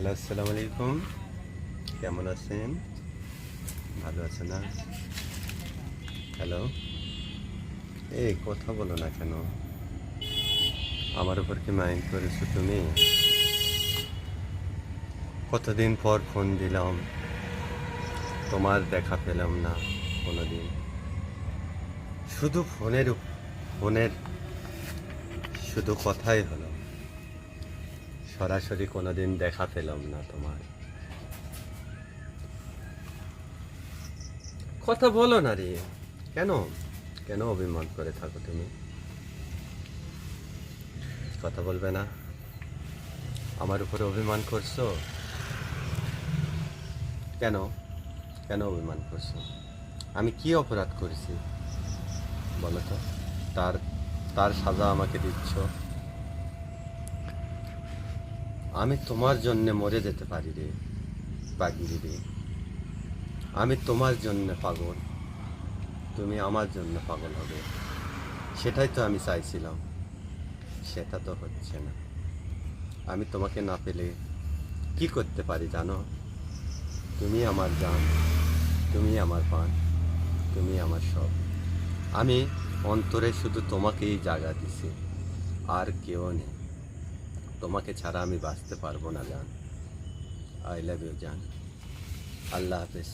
Hello, আসসালামু আলাইকুম। কেমন আছেন? ভালো আছেন না? হ্যালো, এই কথা বলো না কেন? আমার উপর কি মাইন্ড করেছো তুমি? কতদিন পর ফোন দিলাম, তোমার দেখা পেলাম না কোনোদিন। শুধু ফোনের শুধু কথাই হলো, সরাসরি কোনোদিন দেখা পেলাম না তোমার। কথা বলো না রে। কেন কেন অভিমান করে থাকো তুমি? কথা বলবে না? আমার উপরে অভিমান করছো? কেন কেন অভিমান করছো? আমি কি অপরাধ করেছি বলো তো? তার তার সাজা আমাকে দিচ্ছ? আমি তোমার জন্য মরে যেতে পারি রে পাগলি রে। আমি তোমার জন্য পাগল, তুমি আমার জন্য পাগল হবে। সেটাই তো আমি চাইছিলাম, সেটা তো হচ্ছে না। আমি তোমাকে না পেলে কি করতে পারি জানো? তুমি আমার জান, তুমি আমার প্রাণ, তুমি আমার সব। আমি অন্তরে শুধু তোমাকেই জায়গা দিছি, আর কেউ নেই। তোমাকে ছাড়া আমি বাঁচতে পারবো না জান। আই লাভ ইউ জান। আল্লাহ হাফেজ।